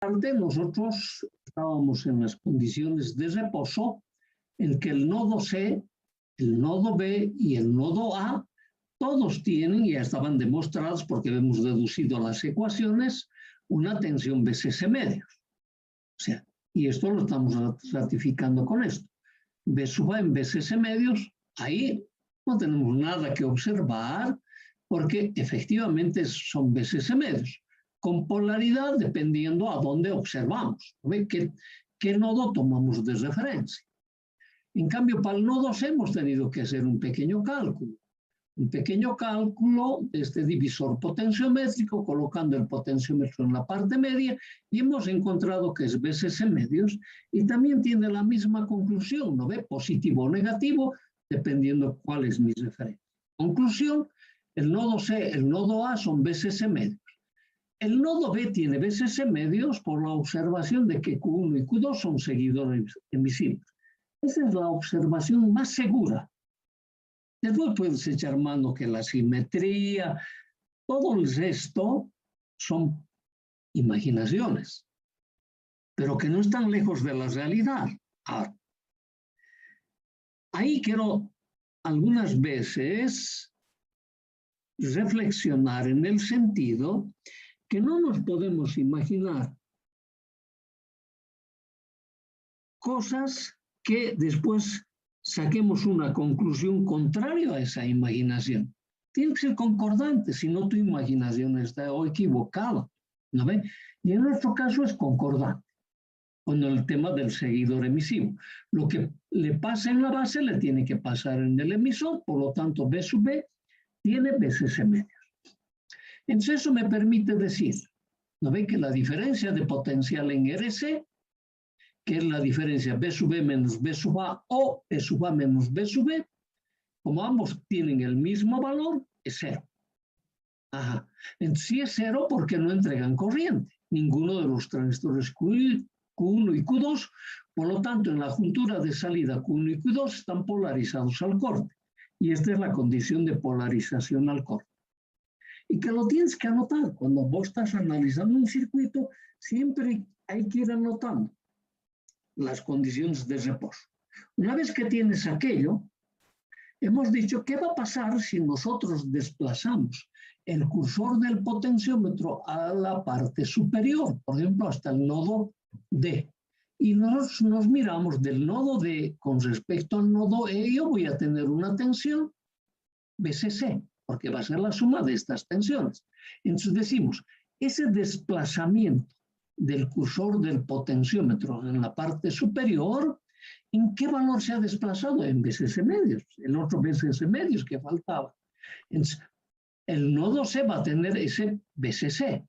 nosotros estábamos en las condiciones de reposo en que el nodo C, el nodo B y el nodo A, todos tienen, ya estaban demostrados porque hemos deducido las ecuaciones, una tensión BCC medios. O sea, y esto lo estamos ratificando con esto. B sub A en BCC medios, ahí no tenemos nada que observar porque efectivamente son BCC medios, con polaridad dependiendo a dónde observamos. ¿Ve? ¿Qué nodo tomamos de referencia? En cambio, para el nodo C hemos tenido que hacer un pequeño cálculo de este divisor potenciométrico, colocando el potenciómetro en la parte media, y hemos encontrado que es BCC medios, y también tiene la misma conclusión, ¿no ve? Positivo o negativo, dependiendo cuál es mi referencia. Conclusión, el nodo C, el nodo A son BCC medios. El nodo B tiene BCC medios por la observación de que Q1 y Q2 son seguidores emisibles. Esa es la observación más segura. Después puedes echar mano que la simetría, todo el resto son imaginaciones, pero que no están lejos de la realidad. Ahora, ahí quiero algunas veces reflexionar en el sentido que no nos podemos imaginar cosas que después saquemos una conclusión contraria a esa imaginación. Tiene que ser concordante, si no tu imaginación está equivocada, ¿no ve? Y en nuestro caso es concordante con el tema del seguidor emisivo. Lo que le pasa en la base le tiene que pasar en el emisor, por lo tanto B sub B tiene BCC medios. Entonces eso me permite decir, ¿no ve? Que la diferencia de potencial en RC, que es la diferencia B sub B menos B sub A o B sub A menos B sub B, como ambos tienen el mismo valor, es cero. Ajá. Entonces, si es cero, ¿por qué no entregan corriente? Ninguno de los transistores Q1 y Q2, por lo tanto, en la juntura de salida Q1 y Q2 están polarizados al corte. Y esta es la condición de polarización al corte. Y que lo tienes que anotar. Cuando vos estás analizando un circuito, siempre hay que ir anotando las condiciones de reposo. Una vez que tienes aquello, hemos dicho, ¿qué va a pasar si nosotros desplazamos el cursor del potenciómetro a la parte superior, por ejemplo, hasta el nodo D? Y nos miramos del nodo D con respecto al nodo E, yo voy a tener una tensión BCC, porque va a ser la suma de estas tensiones. Entonces decimos, ese desplazamiento del cursor del potenciómetro en la parte superior, ¿en qué valor se ha desplazado? En BCC medios, el otro BCC medios que faltaba. Entonces, el nodo C va a tener ese BCC.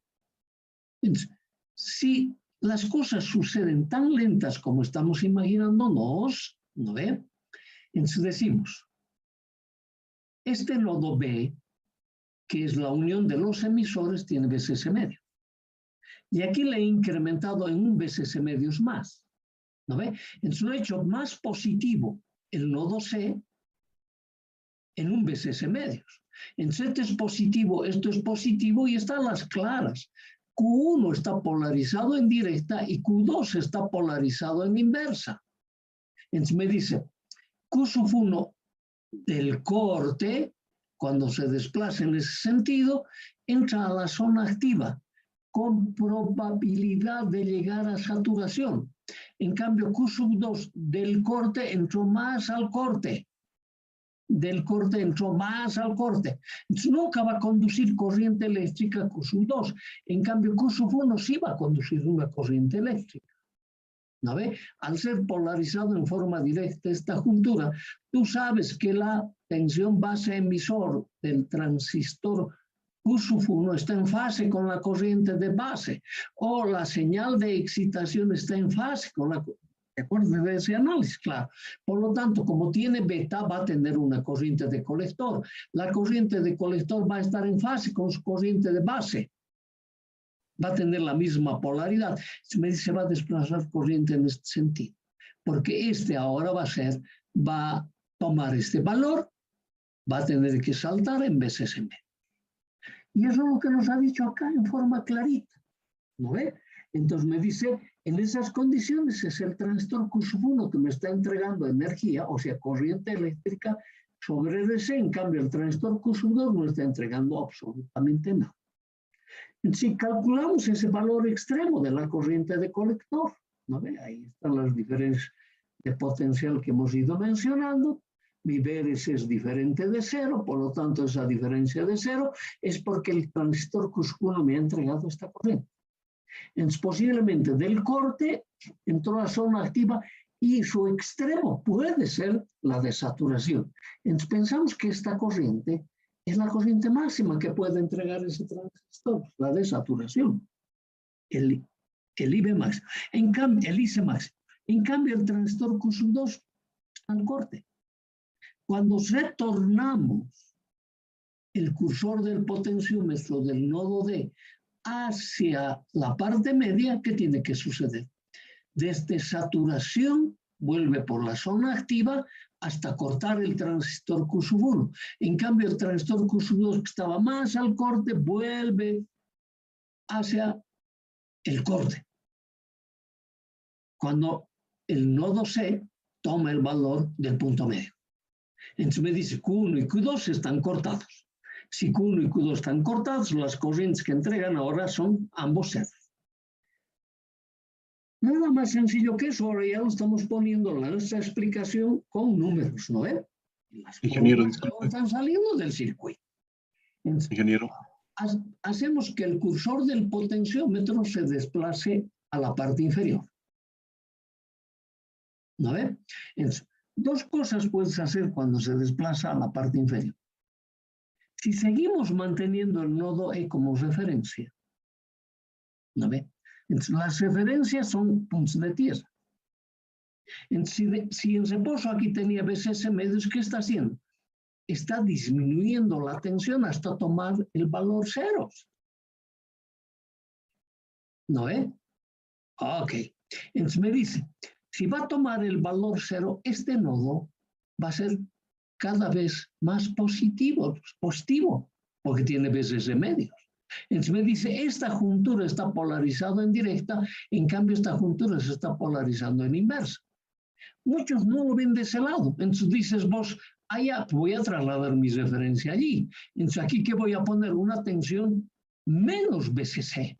Entonces, si las cosas suceden tan lentas como estamos imaginándonos, ¿no ve? Entonces decimos, este nodo B, que es la unión de los emisores, tiene BCC medios. Y aquí le he incrementado en un BCC medios más, ¿no ve? Entonces lo he hecho más positivo el nodo C en un BCC medios. Entonces esto es positivo y están las claras. Q1 está polarizado en directa y Q2 está polarizado en inversa. Entonces me dice, Q sub 1 del corte, cuando se desplaza en ese sentido, entra a la zona activa con probabilidad de llegar a saturación. En cambio, Q sub 2 del corte entró más al corte. Del corte entró más al corte. Entonces, nunca va a conducir corriente eléctrica Q sub 2. En cambio, Q sub 1 sí va a conducir una corriente eléctrica. ¿No ve? Al ser polarizado en forma directa esta juntura, tú sabes que la tensión base emisor del transistor Q sub 1 está en fase con la corriente de base, o la señal de excitación está en fase con la... ¿Te acuerdas de ese análisis? Claro. Por lo tanto, como tiene beta, va a tener una corriente de colector. La corriente de colector va a estar en fase con su corriente de base. Va a tener la misma polaridad. Se va a desplazar corriente en este sentido. Porque este ahora va a tomar este valor, va a tener que saltar en BCC. Y eso es lo que nos ha dicho acá en forma clarita. ¿No ve? Entonces me dice, en esas condiciones es el transistor Q1 que me está entregando energía, o sea, corriente eléctrica sobre DC. En cambio, el transistor Q2 no está entregando absolutamente nada. Si calculamos ese valor extremo de la corriente de colector, ¿no ve? Ahí están las diferencias de potencial que hemos ido mencionando. Mi Vs es diferente de cero, por lo tanto esa diferencia de cero es porque el transistor Q1 me ha entregado esta corriente. Entonces, posiblemente del corte entró a zona activa y su extremo puede ser la desaturación. Entonces, pensamos que esta corriente es la corriente máxima que puede entregar ese transistor, la desaturación, el IB máximo. En cambio, el IC máximo. En cambio, el transistor Q2 está al corte. Cuando retornamos el cursor del potenciómetro del nodo D hacia la parte media, ¿qué tiene que suceder? Desde saturación vuelve por la zona activa hasta cortar el transistor Q1. En cambio, el transistor Q2 que estaba más al corte vuelve hacia el corte. Cuando el nodo C toma el valor del punto medio. Entonces me dice Q1 y Q2 están cortados. Si Q1 y Q2 están cortados, las corrientes que entregan ahora son ambos ceros. Nada más sencillo que eso, ahora ya lo estamos poniendo en nuestra explicación con números, ¿no es? Las Ingeniero, disculpe. están saliendo del circuito. Entonces, ingeniero. Hacemos que el cursor del potenciómetro se desplace a la parte inferior. ¿No es? Entonces, dos cosas puedes hacer cuando se desplaza a la parte inferior. Si seguimos manteniendo el nodo E como referencia, ¿no ve? Entonces, las referencias son puntos de tierra. Entonces, si en reposo aquí tenía BCS medios, ¿qué está haciendo? Está disminuyendo la tensión hasta tomar el valor ceros. ¿No ve? Ok. Entonces me dice, si va a tomar el valor cero, este nodo va a ser cada vez más positivo, porque tiene BCS medios. Entonces me dice, esta juntura está polarizada en directa, en cambio esta juntura se está polarizando en inversa. Muchos no lo ven de ese lado. Entonces dices vos, allá voy a trasladar mi referencia allí. Entonces aquí que voy a poner una tensión menos BCC,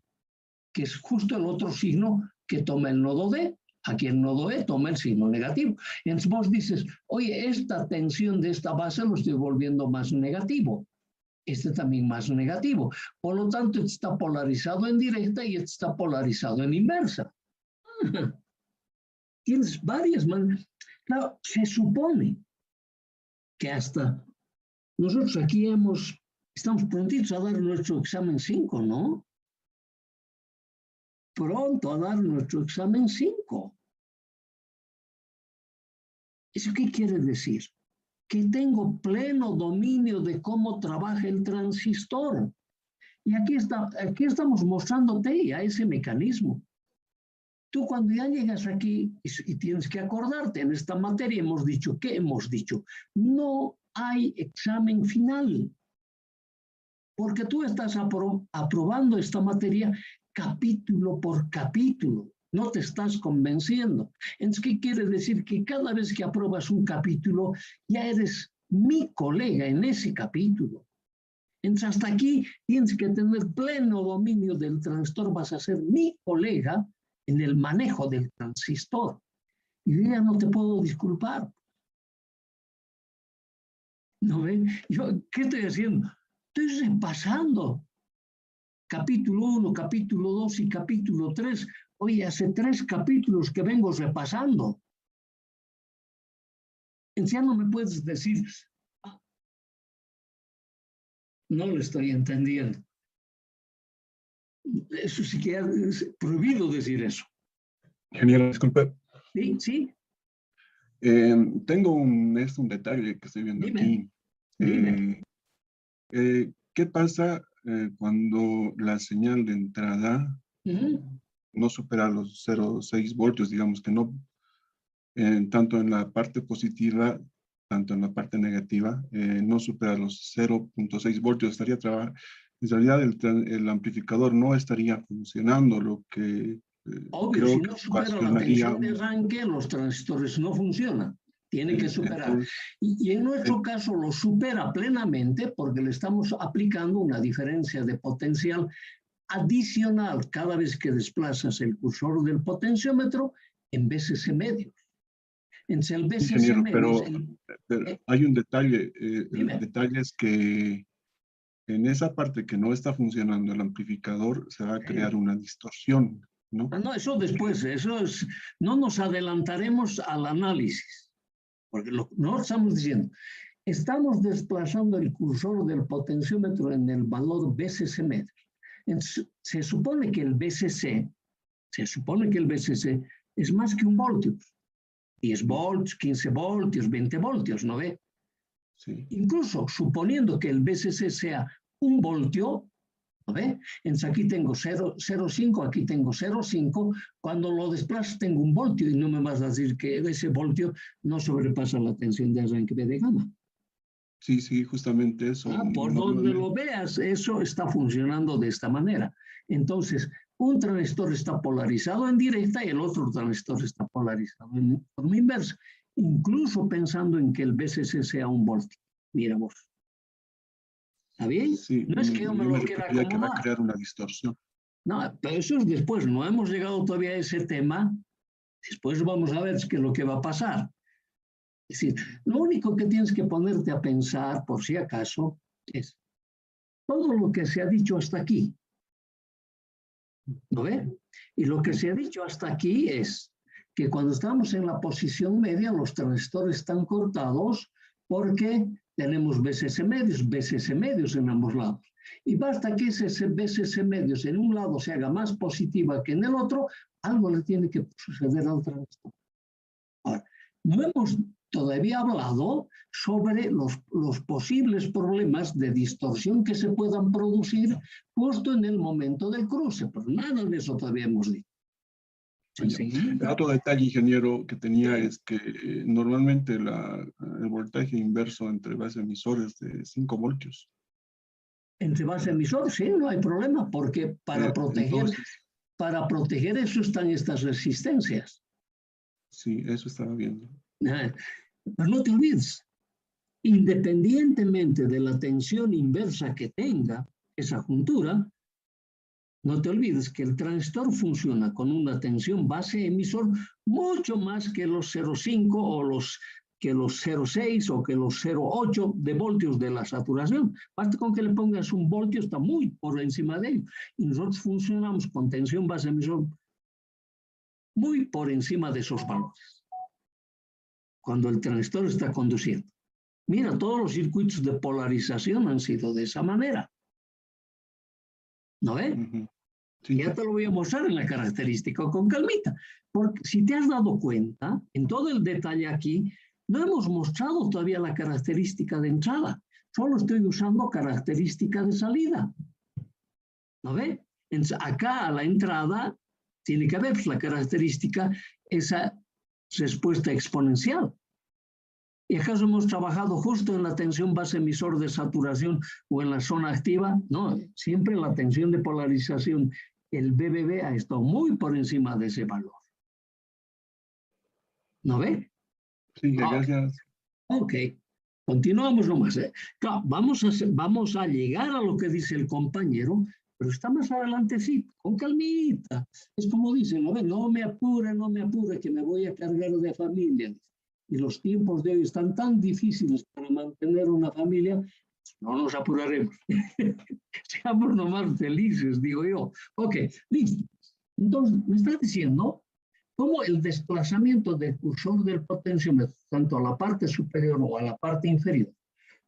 que es justo el otro signo que toma el nodo D. Aquí el nodo E toma el signo negativo. Entonces vos dices, oye, esta tensión de esta base lo estoy volviendo más negativo. Este también más negativo. Por lo tanto, este está polarizado en directa y este está polarizado en inversa. Tienes varias maneras. Claro, se supone que hasta nosotros aquí estamos prontitos a dar nuestro examen 5, ¿no? Pronto a dar nuestro examen 5. ¿Eso qué quiere decir? Que tengo pleno dominio de cómo trabaja el transistor. Y aquí estamos mostrándote ya ese mecanismo. Tú cuando ya llegas aquí y tienes que acordarte, en esta materia hemos dicho, ¿qué hemos dicho? No hay examen final, porque tú estás aprobando esta materia capítulo por capítulo, no te estás convenciendo. Entonces, ¿qué quiere decir? Que cada vez que apruebas un capítulo, ya eres mi colega en ese capítulo. Entonces, hasta aquí tienes que tener pleno dominio del transistor, vas a ser mi colega en el manejo del transistor. Y yo ya no te puedo disculpar. ¿No ven? ¿Qué estoy haciendo? Estoy repasando. Capítulo 1, capítulo 2 y capítulo 3. Oye, hace 3 capítulos que vengo repasando. Entonces ya no me puedes decir, no lo estoy entendiendo. Eso sí que es prohibido decir eso. Ingeniero, disculpe. Sí, sí. Tengo un detalle que estoy viendo aquí. Dime. ¿Qué pasa cuando la señal de entrada no supera los 0,6 voltios? Digamos que no, tanto en la parte positiva, tanto en la parte negativa, no supera los 0,6 voltios. En realidad el amplificador no estaría funcionando, lo que Obvio, creo si que no supera la ocasionaría tensión de arranque, los transistores no funcionan. Tiene que superar. entonces, Y en nuestro caso lo supera plenamente porque le estamos aplicando una diferencia de potencial adicional cada vez que desplazas el cursor del potenciómetro en BCC medios. Entonces el BCC ingeniero, medios... pero hay un detalle. El dime. detalle es que en esa parte que no está funcionando el amplificador se va a crear una distorsión, ¿no? No, eso después, eso es, no nos adelantaremos al análisis, porque no estamos diciendo, estamos desplazando el cursor del potenciómetro en el valor BCC medio. Entonces, se supone que el BCC es más que un voltio, 10 volts, 15 voltios, 20 voltios, ¿no ve? Sí. Incluso suponiendo que el BCC sea un voltio, ¿no ve? Entonces aquí tengo 0,5, aquí tengo 0,5, cuando lo desplazo tengo un voltio y no me vas a decir que ese voltio no sobrepasa la tensión de arranque B de gamma. Sí, sí, justamente eso. Por donde lo veas, eso está funcionando de esta manera. Entonces, un transistor está polarizado en directa y el otro transistor está polarizado en forma inversa, incluso pensando en que el BCC sea un voltio. Mira vos. ¿Está bien? Sí, No es que yo me lo quiera acomodar. que va a crear una distorsión. No, pero eso es después. No hemos llegado todavía a ese tema. Después vamos a ver qué es lo que va a pasar. Es decir, lo único que tienes que ponerte a pensar, por si acaso, es todo lo que se ha dicho hasta aquí. ¿Lo ve? Y lo que se ha dicho hasta aquí es que cuando estamos en la posición media, los transistores están cortados porque tenemos BCC medios en ambos lados. Y basta que ese BCC medios en un lado se haga más positiva que en el otro, algo le tiene que suceder al transistor. Ahora, no hemos todavía hablado sobre los posibles problemas de distorsión que se puedan producir justo en el momento del cruce, pero nada de eso todavía hemos dicho. El otro detalle, ingeniero, que tenía es que normalmente el voltaje inverso entre base emisor es de 5 voltios. Entre base emisor, sí, no hay problema, porque para proteger eso están estas resistencias. Sí, eso estaba viendo. Pero no te olvides, independientemente de la tensión inversa que tenga esa juntura, no te olvides que el transistor funciona con una tensión base emisor mucho más que los 0,5 o que los 0,6 o que los 0,8 de voltios de la saturación. Basta con que le pongas un voltio, está muy por encima de ello. Y nosotros funcionamos con tensión base emisor muy por encima de esos valores. Cuando el transistor está conduciendo. Mira, todos los circuitos de polarización han sido de esa manera. ¿No ves? Sí. Ya te lo voy a mostrar en la característica con calmita. Porque si te has dado cuenta, en todo el detalle aquí, no hemos mostrado todavía la característica de entrada. Solo estoy usando característica de salida. ¿No ves? Acá a la entrada tiene que haber la característica, esa respuesta exponencial. ¿Y acaso hemos trabajado justo en la tensión base emisor de saturación o en la zona activa? No, siempre la tensión de polarización, el BBB ha estado muy por encima de ese valor. ¿No ve? Sí, gracias. Ok, continuamos nomás. Claro, vamos a llegar a lo que dice el compañero, pero está más adelante, sí, con calmita. Es como dicen, no me apure, que me voy a cargar de familia. Y los tiempos de hoy están tan difíciles para mantener una familia, no nos apuraremos. Seamos nomás felices, digo yo. Ok, listo. Entonces, me está diciendo cómo el desplazamiento del cursor del potenciómetro, tanto a la parte superior o a la parte inferior,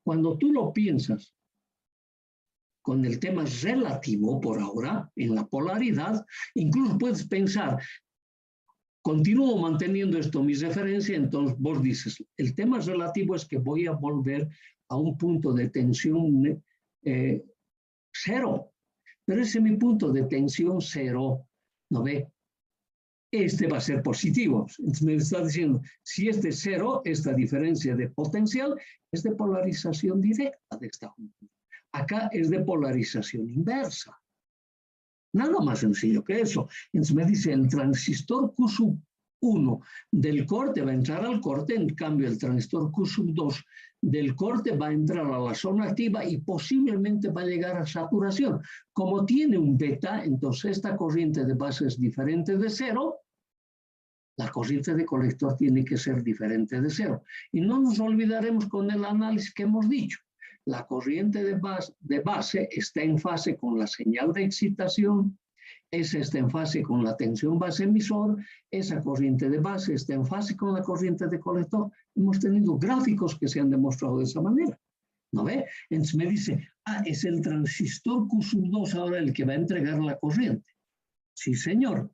cuando tú lo piensas con el tema relativo por ahora, en la polaridad, incluso puedes pensar, continúo manteniendo esto mi referencia, entonces vos dices, el tema relativo es que voy a volver a un punto de tensión cero, pero ese es mi punto de tensión cero, ¿no ve? Este va a ser positivo. Entonces me está diciendo, si este es cero, esta diferencia de potencial es de polarización directa de esta juntura. Acá es de polarización inversa. Nada más sencillo que eso. Entonces me dice, el transistor Q1 del corte va a entrar al corte, en cambio el transistor Q2 del corte va a entrar a la zona activa y posiblemente va a llegar a saturación. Como tiene un beta, entonces esta corriente de base es diferente de cero, la corriente de colector tiene que ser diferente de cero. Y no nos olvidaremos con el análisis que hemos dicho. La corriente de base está en fase con la señal de excitación, esa está en fase con la tensión base emisor, esa corriente de base está en fase con la corriente de colector. Hemos tenido gráficos que se han demostrado de esa manera. ¿No ve? Entonces me dice, es el transistor Q2 ahora el que va a entregar la corriente. Sí, señor.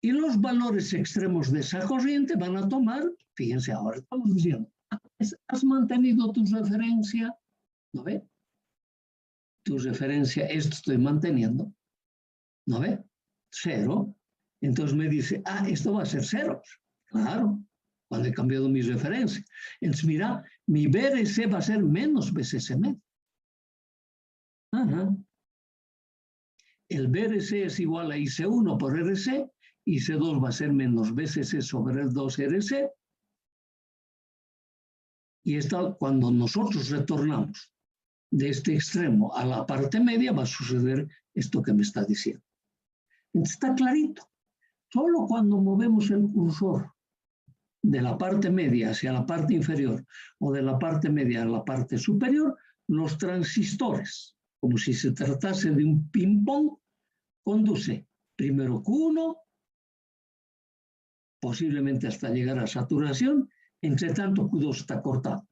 Y los valores extremos de esa corriente van a tomar, fíjense, ahora estamos diciendo, ¿has mantenido tu referencia? ¿No ve? Tu referencia, esto estoy manteniendo. ¿No ve? Cero. Entonces me dice, esto va a ser cero. Claro, cuando he cambiado mi referencia. Entonces, mira, mi BRC va a ser menos BCC medio. Ajá. El BRC es igual a IC1 por RC, IC2 va a ser menos BCC sobre el 2RC. Y esto, cuando nosotros retornamos de este extremo a la parte media, va a suceder esto que me está diciendo. Entonces, está clarito. Solo cuando movemos el cursor de la parte media hacia la parte inferior o de la parte media a la parte superior, los transistores, como si se tratase de un ping-pong, conduce primero Q1, posiblemente hasta llegar a saturación, entre tanto Q2 está cortado.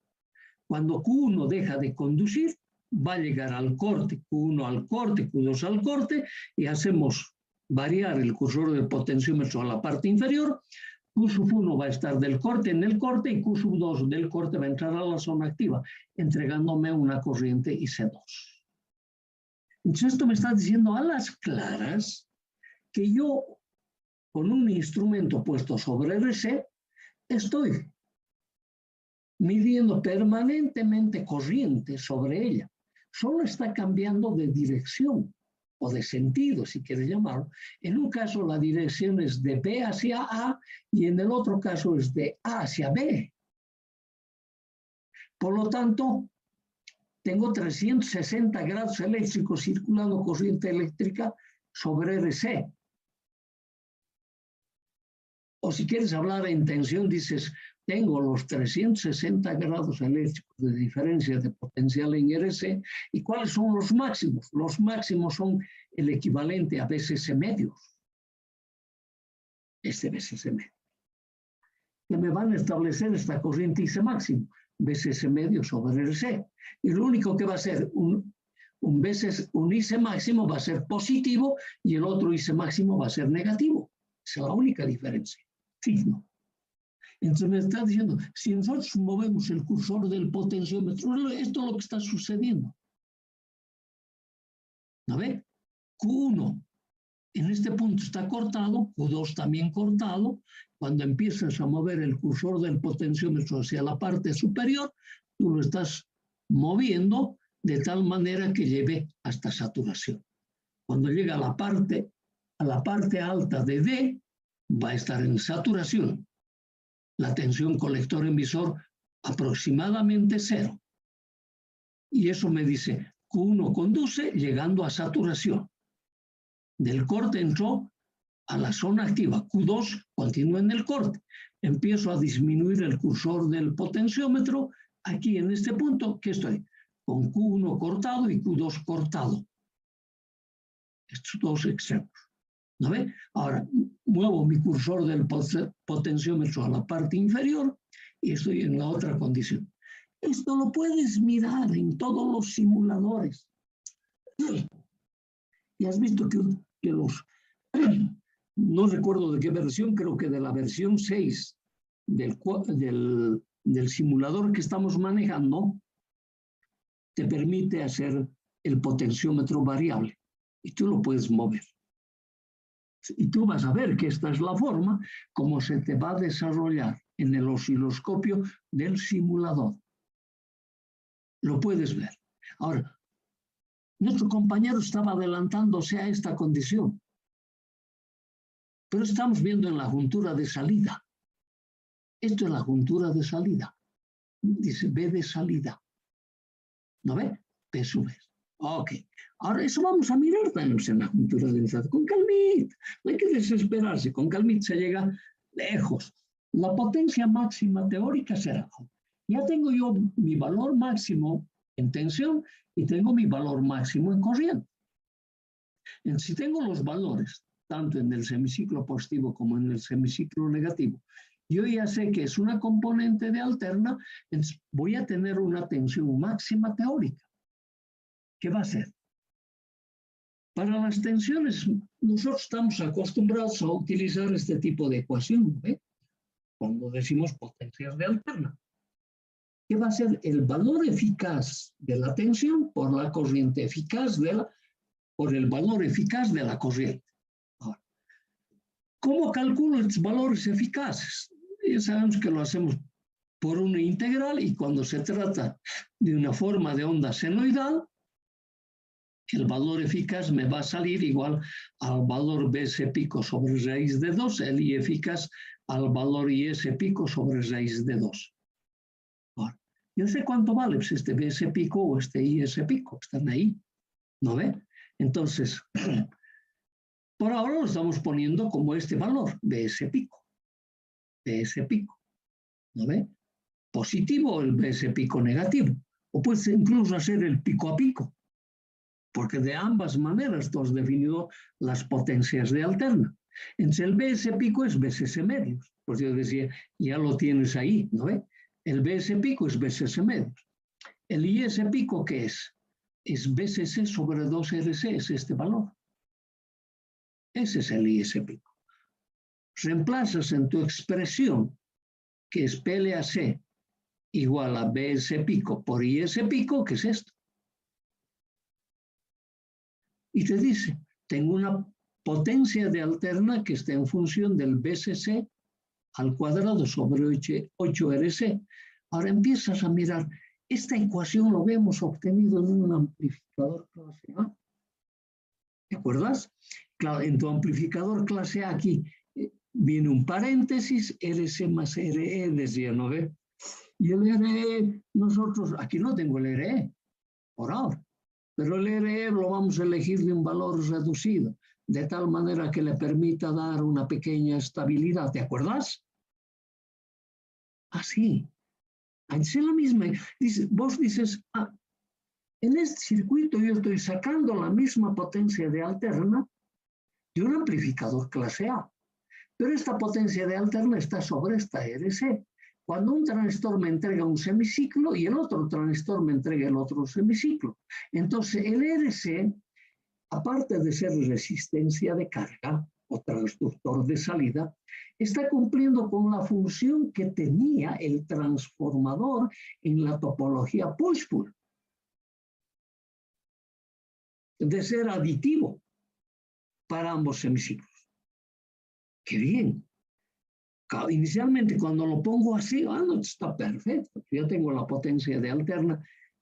Cuando Q1 deja de conducir, va a llegar al corte, Q1 al corte, Q2 al corte, y hacemos variar el cursor del potenciómetro a la parte inferior. Q1 va a estar del corte en el corte y Q2 del corte va a entrar a la zona activa, entregándome una corriente IC2. Entonces esto me está diciendo a las claras que yo, con un instrumento puesto sobre RC, estoy midiendo permanentemente corriente sobre ella. Solo está cambiando de dirección o de sentido, si quieres llamarlo. En un caso la dirección es de B hacia A y en el otro caso es de A hacia B. Por lo tanto, tengo 360 grados eléctricos circulando corriente eléctrica sobre RC. O si quieres hablar en tensión, dices, tengo los 360 grados eléctricos de diferencia de potencial en RC. ¿Y cuáles son los máximos? Los máximos son el equivalente a BCC medios. Este BCC medio. Que me van a establecer esta corriente IC máximo, BCC medio sobre RC. Y lo único que va a ser un IC máximo va a ser positivo y el otro IC máximo va a ser negativo. Esa es la única diferencia. Signo. Entonces me está diciendo, si nosotros movemos el cursor del potenciómetro, esto es lo que está sucediendo. ¿No ve? Q1 en este punto está cortado, Q2 también cortado. Cuando empiezas a mover el cursor del potenciómetro hacia la parte superior, tú lo estás moviendo de tal manera que lleve hasta saturación. Cuando llega a la parte alta de D, va a estar en saturación. La tensión colector-emisor aproximadamente 0. Y eso me dice, Q1 conduce llegando a saturación. Del corte entró a la zona activa. Q2 continúa en el corte. Empiezo a disminuir el cursor del potenciómetro. Aquí en este punto, ¿qué estoy? Con Q1 cortado y Q2 cortado. Estos dos extremos. ¿No ve? Ahora, muevo mi cursor del potenciómetro a la parte inferior y estoy en la otra condición. Esto lo puedes mirar en todos los simuladores. Y has visto que los, no recuerdo de qué versión, creo que de la versión 6 del simulador que estamos manejando, te permite hacer el potenciómetro variable y tú lo puedes mover. Y tú vas a ver que esta es la forma como se te va a desarrollar en el osciloscopio del simulador. Lo puedes ver. Ahora, Nuestro compañero estaba adelantándose a esta condición. Pero estamos viendo en la juntura de salida. Esto es la juntura de salida. Dice B de salida. ¿No ve? P sub S. Ok. Ahora eso vamos a mirar también en la juntura de salida. Con calmita. No hay que desesperarse. Con calmita se llega lejos. La potencia máxima teórica será. Ya tengo yo mi valor máximo en tensión y tengo mi valor máximo en corriente. Si tengo los valores, tanto en el semiciclo positivo como en el semiciclo negativo, yo ya sé que es una componente de alterna, entonces voy a tener una tensión máxima teórica. ¿Qué va a ser? Para las tensiones, nosotros estamos acostumbrados a utilizar este tipo de ecuación, ¿ve? Cuando decimos potencias de alterna. ¿Qué va a ser? El valor eficaz de la tensión por la corriente eficaz por el valor eficaz de la corriente. Ahora, ¿cómo calculo estos valores eficaces? Ya sabemos que lo hacemos por una integral y cuando se trata de una forma de onda senoidal, el valor eficaz me va a salir igual al valor Bs pico sobre raíz de 2, el I eficaz al valor Is pico sobre raíz de 2. Ahora, yo sé cuánto vale pues, este Bs pico o este Is pico, están ahí, ¿no ve? Entonces, por ahora lo estamos poniendo como este valor, Bs pico. Bs pico, ¿no ve? Positivo o el Bs pico negativo. O puede incluso hacer el pico a pico, porque de ambas maneras tú has definido las potencias de alterna. Entonces el Bs pico es Bss medios. Pues yo decía, ya lo tienes ahí, ¿no ve? El Bs pico es Bss medios. El Is pico, ¿qué es? Es Bss sobre 2Rc, es este valor. Ese es el Is pico. Reemplazas en tu expresión, que es PLAC igual a Bs pico por Is pico, que es esto. Y te dice, tengo una potencia de alterna que está en función del Bsc al cuadrado sobre 8Rc. Ahora empiezas a mirar, esta ecuación lo habíamos obtenido en un amplificador clase A. ¿Te acuerdas? Claro, en tu amplificador clase A aquí viene un paréntesis, Rc más Re, decía, ¿no ve? Y el Re, nosotros, aquí no tengo el Re, por ahora. Pero el Re lo vamos a elegir de un valor reducido, de tal manera que le permita dar una pequeña estabilidad. ¿Te acuerdas? Así. Es la misma. Vos dices, en este circuito yo estoy sacando la misma potencia de alterna de un amplificador clase A. Pero esta potencia de alterna está sobre esta RC. Cuando un transistor me entrega un semiciclo y el otro transistor me entrega el otro semiciclo. Entonces el RC, aparte de ser resistencia de carga o transductor de salida, está cumpliendo con la función que tenía el transformador en la topología push-pull, de ser aditivo para ambos semiciclos. ¡Qué bien! Inicialmente cuando lo pongo así, no, está perfecto. Yo tengo la potencia de alterna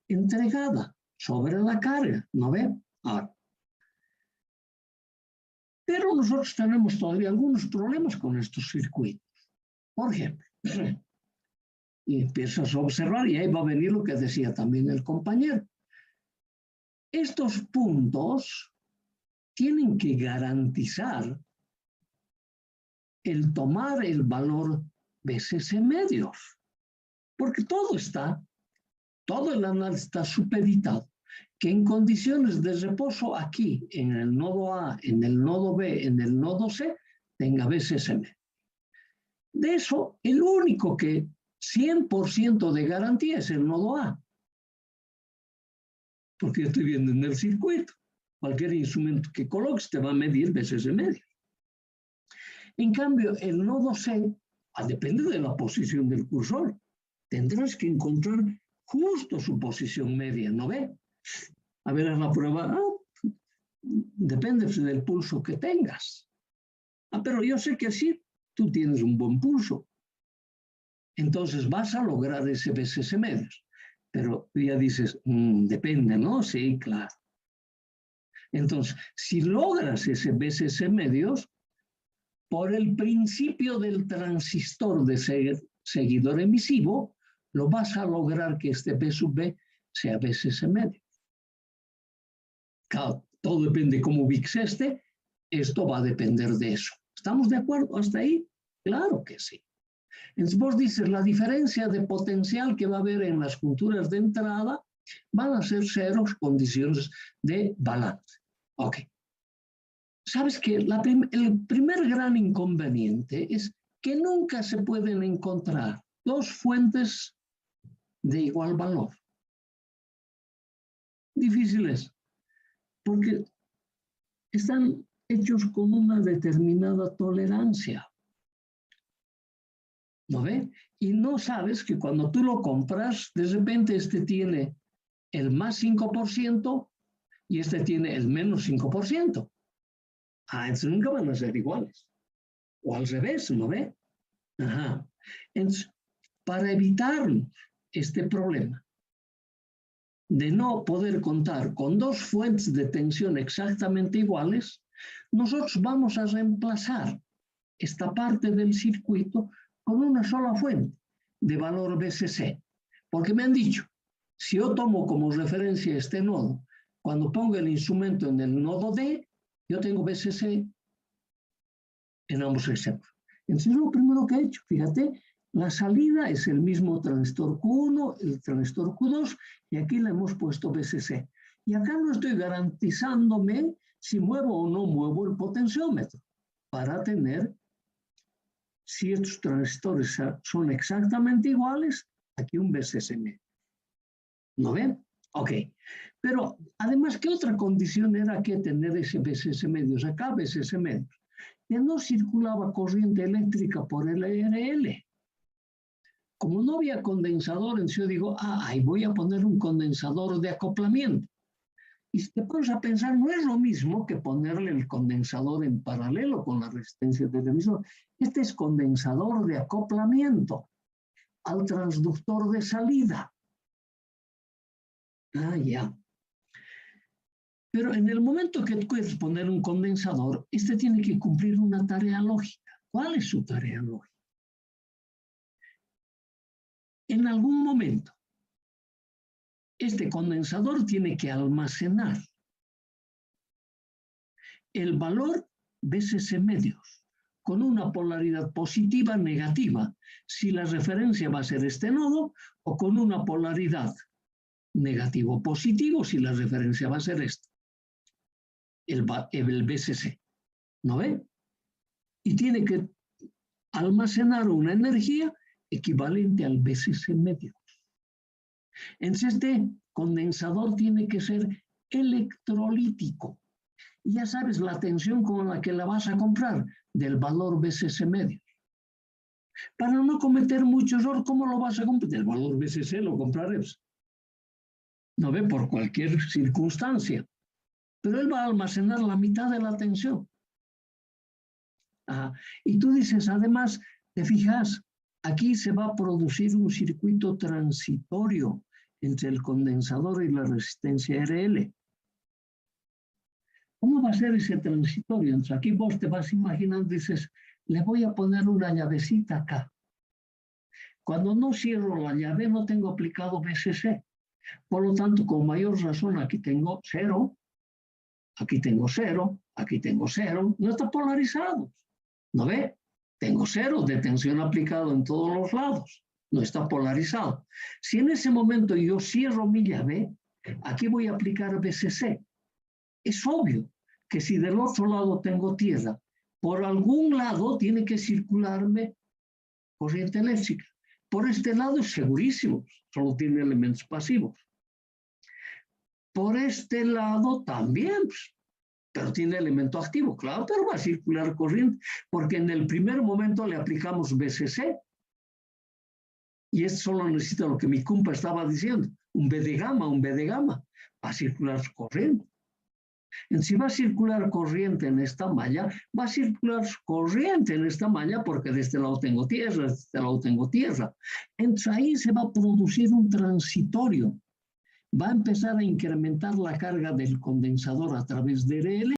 entregada sobre la carga, ¿no ven? Ahora. Pero nosotros tenemos todavía algunos problemas con estos circuitos. Por ejemplo, y empiezas a observar, y ahí va a venir lo que decía también el compañero. Estos puntos tienen que garantizar el tomar el valor Bss medios, porque todo el análisis está supeditado, que en condiciones de reposo aquí, en el nodo A, en el nodo B, en el nodo C, tenga Bss medios. De eso, el único que 100% de garantía es el nodo A, porque yo estoy viendo en el circuito, cualquier instrumento que coloques te va a medir Bss medios. En cambio, el nodo C, depende de la posición del cursor, tendrás que encontrar justo su posición media, ¿no ve? A ver, haz la prueba. Depende del pulso que tengas. Pero yo sé que sí, tú tienes un buen pulso. Entonces vas a lograr ese Bss medios. Pero tú ya dices, depende, ¿no? Sí, claro. Entonces, si logras ese BCC medios, por el principio del transistor de seguidor emisivo, lo vas a lograr que este B sub B sea BCC medio. Claro, todo depende de cómo VIX esté, esto va a depender de eso. ¿Estamos de acuerdo hasta ahí? Claro que sí. Entonces vos dices, la diferencia de potencial que va a haber en las junturas de entrada van a ser ceros condiciones de balance. Ok. Sabes que el primer gran inconveniente es que nunca se pueden encontrar dos fuentes de igual valor. Difíciles, porque están hechos con una determinada tolerancia. ¿No ve? Y no sabes que cuando tú lo compras, de repente este tiene el más 5% y este tiene el menos 5%. Entonces nunca van a ser iguales. O al revés, ¿no ve? Ajá. Entonces, para evitar este problema de no poder contar con dos fuentes de tensión exactamente iguales, nosotros vamos a reemplazar esta parte del circuito con una sola fuente de valor BCC. Porque me han dicho, si yo tomo como referencia este nodo, cuando pongo el instrumento en el nodo D, yo tengo BCC en ambos extremos. Entonces, lo primero que he hecho, fíjate, la salida es el mismo transistor Q1, el transistor Q2, y aquí le hemos puesto BCC. Y acá no estoy garantizándome si muevo o no muevo el potenciómetro para tener, si estos transistores son exactamente iguales, aquí un BCC medio. ¿No ven? Ok. Pero además, ¿qué otra condición era que tener ese BCC medios? Acá BCC medios. Que no circulaba corriente eléctrica por el RL. Como no había condensador, entonces yo digo, ahí voy a poner un condensador de acoplamiento. Y si te pones a pensar, no es lo mismo que ponerle el condensador en paralelo con la resistencia del emisor. Este es condensador de acoplamiento al transductor de salida. Ya. Pero en el momento que tú quieres poner un condensador, este tiene que cumplir una tarea lógica. ¿Cuál es su tarea lógica? En algún momento, este condensador tiene que almacenar el valor BCC medios con una polaridad positiva negativa, si la referencia va a ser este nodo, o con una polaridad negativo-positivo, si la referencia va a ser esta, el BCC, ¿no ve? Y tiene que almacenar una energía equivalente al BCC medios. Entonces, este condensador tiene que ser electrolítico. Y ya sabes la tensión con la que la vas a comprar, del valor BCC medios. Para no cometer mucho error, ¿cómo lo vas a comprar? El valor BCC lo comprarás. ¿No ve? Por cualquier circunstancia. Pero él va a almacenar la mitad de la tensión. Y tú dices, además, te fijas, aquí se va a producir un circuito transitorio entre el condensador y la resistencia RL. ¿Cómo va a ser ese transitorio? Entonces aquí vos te vas imaginando, dices, le voy a poner una llavecita acá. Cuando no cierro la llave, no tengo aplicado BCC. Por lo tanto, con mayor razón, aquí tengo 0, aquí tengo 0, aquí tengo 0. No está polarizado. ¿No ve? Tengo 0 de tensión aplicado en todos los lados. No está polarizado. Si en ese momento yo cierro mi llave, aquí voy a aplicar BCC. Es obvio que si del otro lado tengo tierra, por algún lado tiene que circularme corriente eléctrica. Por este lado es segurísimo, solo tiene elementos pasivos. Por este lado también, pero tiene elemento activo, claro, pero va a circular corriente, porque en el primer momento le aplicamos BCC. Y esto solo necesita lo que mi compa estaba diciendo, un B de gamma, va a circular corriente. Si va a circular corriente en esta malla, va a circular corriente en esta malla porque de este lado tengo tierra, de este lado tengo tierra. Entonces ahí se va a producir un transitorio. va a empezar a incrementar la carga del condensador a través de RL